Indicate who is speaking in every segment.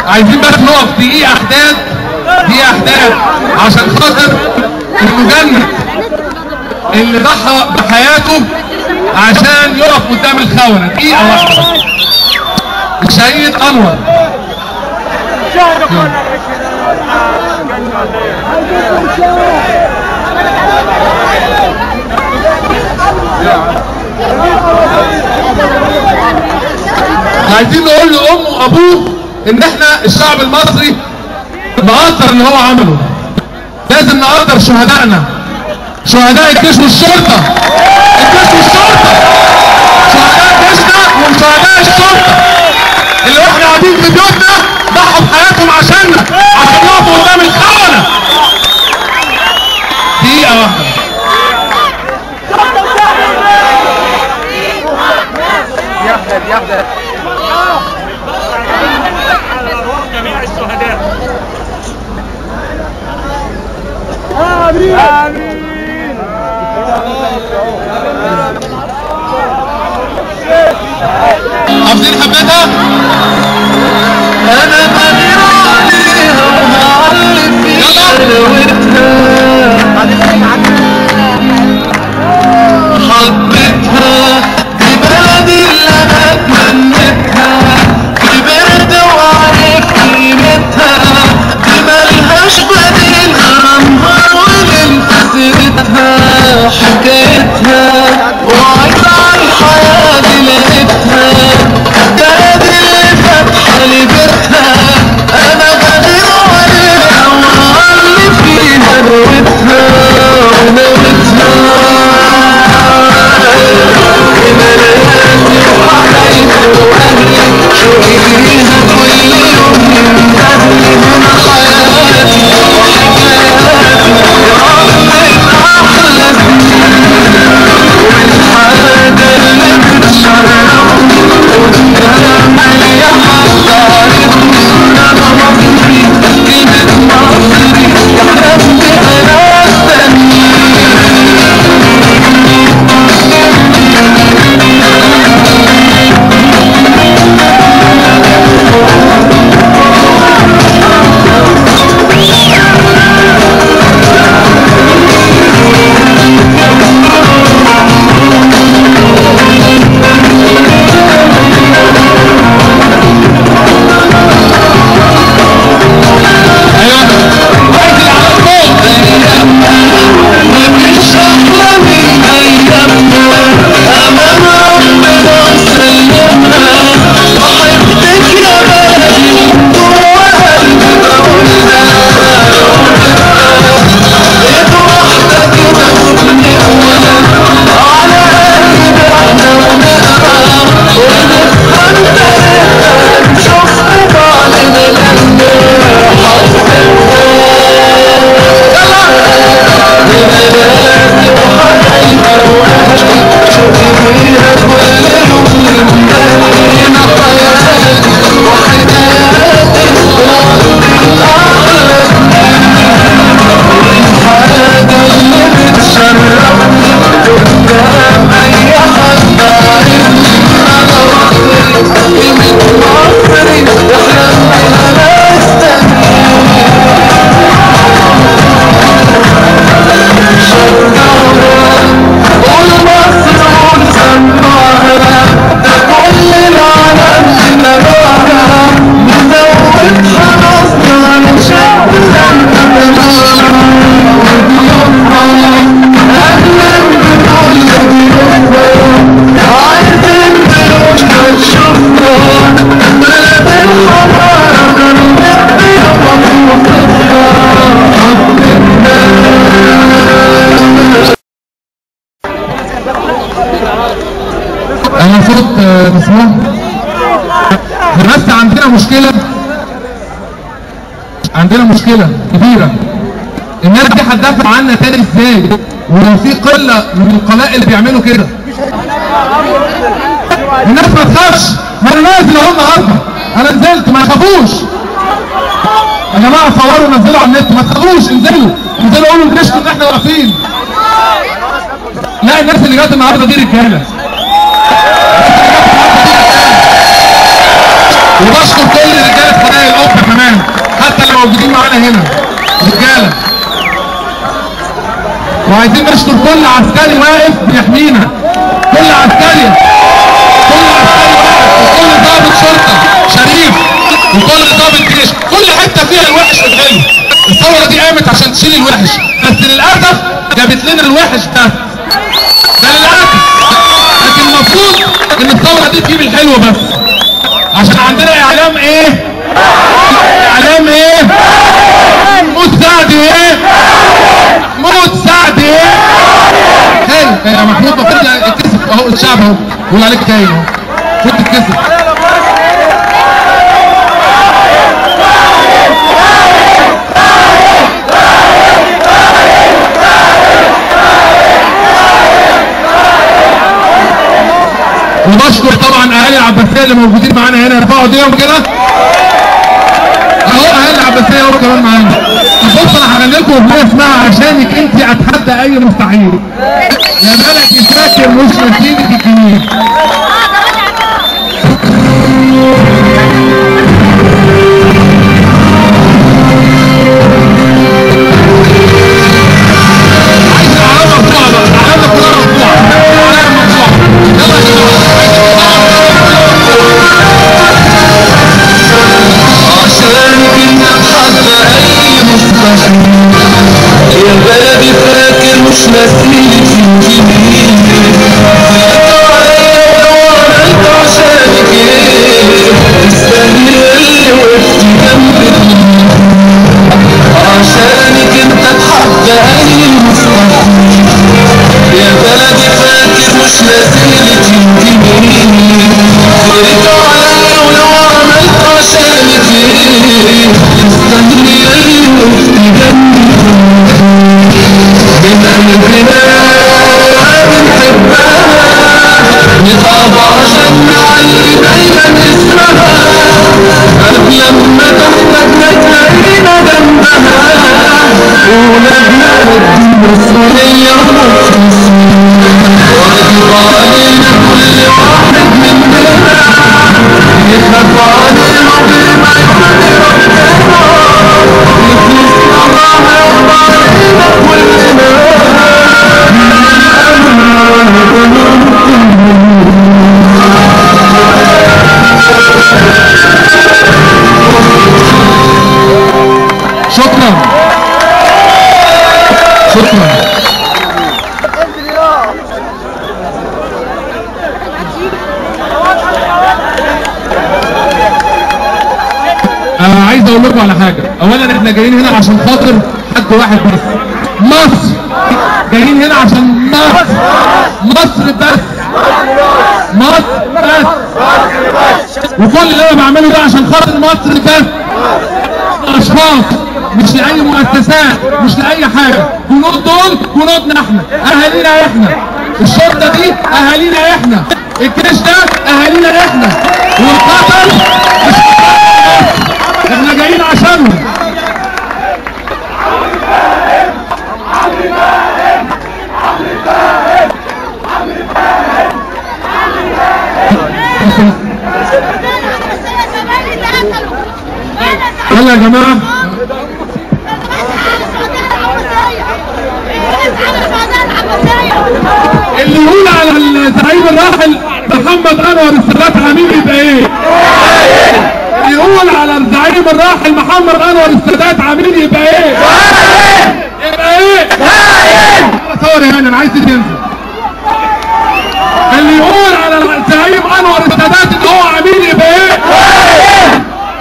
Speaker 1: عايزين بس نقف دقيقة احداث عشان خاطر المجند اللي ضحى بحياته عشان يقف قدام الخونة. دقيقة واحدة. الشهيد انور. عايزين نقول لأمه وأبوه إن إحنا الشعب المصري نقدر اللي هو عمله. لازم نقدر شهدائنا، شهداء الجيش والشرطة، شهداء جيشنا وشهداء الشرطة اللي إحنا قاعدين في بيوتنا ضحوا بحياتهم عشاننا، عشان يقفوا قدام الخونة. دقيقة واحدة. يحضر جميع الشهداء. آمين. حافظين حبتها؟ أنا غير عليها وهعلم في حلاوتها، حبتها دي بلدي اللي أنا اتمنيتها، كبرت وعرفت قيمتها، دي ملهاش بديل غرامها وليل سيرتها، حكايتها وعايزة عالحياة دي لقيتها، بلدي اللي فاتحة لي بيتها، أنا غدير عليها وعلي فيها نويتها ونويتها. بلدي وحبايبي وأهلي شوقي ليها كل يوم من بدري، هنا حياتي وحكاياتي قضيت أحلى سنين، والحاجة اللي بتشرفني قدام أي حد عارفني أنا مصري، كلمة مصري يحلم بأنا التانيين. انا صوت تسمعه؟ بس عندنا مشكلة كبيرة. الناس دي هتدافع عنا تاني ازاي؟ ولو في قلة من القلاء اللي بيعملوا كده. الناس ما تخافش، ما انا نازل اهو النهارده، انا نزلت ما تخافوش. يا جماعة صوروا ونزلوا على النت، ما تخافوش، انزلوا قولوا لجيشكم ان احنا واقفين. لا الناس اللي جت النهارده دي رجالة. وبشكر كل رجاله حدائق القبه كمان حتى اللي موجودين معانا هنا رجاله. وعايزين نشكر كل عسكري واقف بيحمينا، كل عسكري واقف، وكل ضابط شرطه شريف، وكل ضابط جيش، كل حته فيها الوحش اتغلب. الثوره دي قامت عشان تشيل الوحش، بس للاسف جابت لنا الوحش ده للاسف. لكن المفروض ان الثوره دي تجيب الحلو بس، عشان عندنا اعلام ايه؟ اعلام ايه؟ محمود سعد ايه؟ محمود سعد ايه؟ هاي يا محمود المفروض يتكسف اهو الشعب اهو بيقول عليك تاني اهو، المفروض تتكسف. وبشكر طبعا اهالي العباسيه اللي موجودين معانا هنا، يرفعوا ايديهم كده اهو. اهالي العباسيه اهو كمان معانا. طب بص انا هغني لكم اغنيه اسمها عشانك انت اتحدى اي مستحيل. يا ملكي فاكر مش نسيبك الجميل.
Speaker 2: يا بلدي فاكر مش ناسيك الجميل. عليا لو عملت عشانك ايه تستاهلي اللي وقفت جنبي. عشانك انت اتحدى اي مستحيل. يا بلدي فاكر مش ناسيك الجميل. خيرك عليا ولو عملت عشانك ايه تستاهلي اللي وقفت جنبي. من قلبنا بنحبها نتعب عشان نعلي دايما اسمها. قبل لما تحتاجنا تلاقينا جنبها. ولادنا ودي مسؤولية مخلصين. واجب علينا كل واحد مننا يخاف علينا غير ما يخلي ربنا. يخلصنا الله يرضى علينا كلنا.
Speaker 1: شكرا شكرا. عايز اقول لكم على حاجه. اولا احنا جايين هنا عشان خاطر حد واحد بس، مصر. جايين هنا عشان مصر، مصر بس، مصر بس. وكل اللي انا بعمله ده عشان خاطر مصر بس. اشخاص مش لاي مؤسسات، مش لاي حاجه. جنود دول جنودنا احنا، اهالينا احنا. الشرطه دي اهالينا احنا، الجيش ده اهالينا احنا. والقطر مش احنا جايين عشانهم. يلا يا جماعه. اللي يقول على الزعيم الراحل محمد انور السادات عميل يبقى ايه؟ اللي يقول على الزعيم الراحل محمد انور السادات عميل يبقى ايه؟ يبقى ايه؟ صور يا هاني انا عايز تنزل. اللي يقول على الزعيم انور السادات ان هو عميل يبقى ايه؟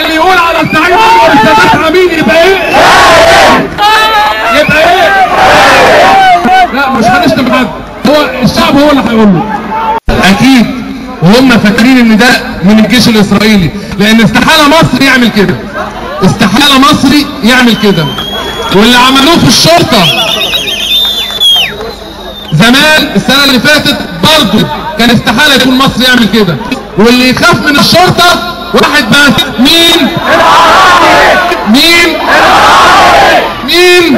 Speaker 1: اللي يقول على الزعيم انور السادات عميل يبقى ايه؟ يبقى ايه؟ لا مش هنشتم حد، هو الشعب هو اللي هيقول له. اكيد وهم فاكرين ان ده من الجيش الاسرائيلي، لان استحاله مصر يعمل كده، استحاله مصري يعمل كده. واللي عملوه في الشرطه زمان السنه اللي فاتت برضه كان استحاله يكون مصري يعمل كده. واللي يخاف من الشرطه واحد بس، مين؟ مين؟ مين؟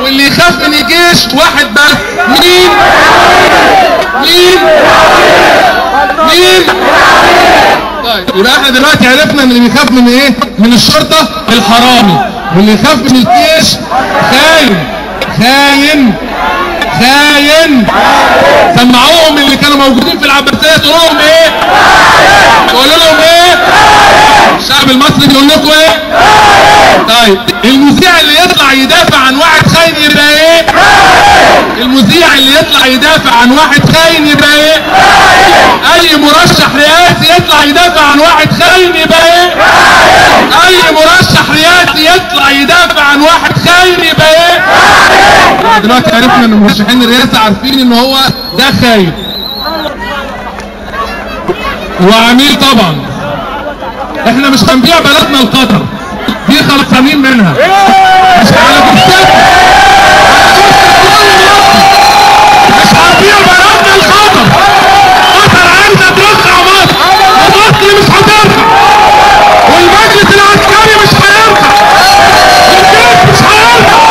Speaker 1: واللي يخاف من الجيش واحد بس، مين؟ مين؟ مين؟ طيب يبقى احنا دلوقتي عرفنا ان اللي بيخاف من ايه؟ من الشرطه الحرامي، واللي يخاف من الجيش خاين. خاين خاين. سمعوهم اللي كانوا موجودين في العباسيه تقول لهم ايه؟ تقول لهم ايه؟ الشعب المصري بيقول لكم ايه؟ طيب المذيع اللي يطلع يدافع عن واحد خاين يبقى ايه؟ المذيع اللي يطلع يدافع عن واحد خاين يبقى ايه؟ اي مرشح رئاسي يطلع يدافع عن واحد خاين يبقى ايه؟ اي مرشح رئاسي يطلع يدافع عن واحد خاين يبقى ايه؟ دلوقتي عرفنا ان مرشحين الرئاسه عارفين ان هو ده خاين وعميل. طبعا احنا مش هنبيع بلدنا لقطر، دي خلصانين منها مش على كرسي. مش هنبيع بلدنا لقطر. قطر عايزه ترجع مصر ومصر مش هترجع، والمجلس العسكري مش هيرجع، والجيش مش هيرجع.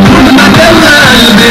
Speaker 2: يكون مكان قلبي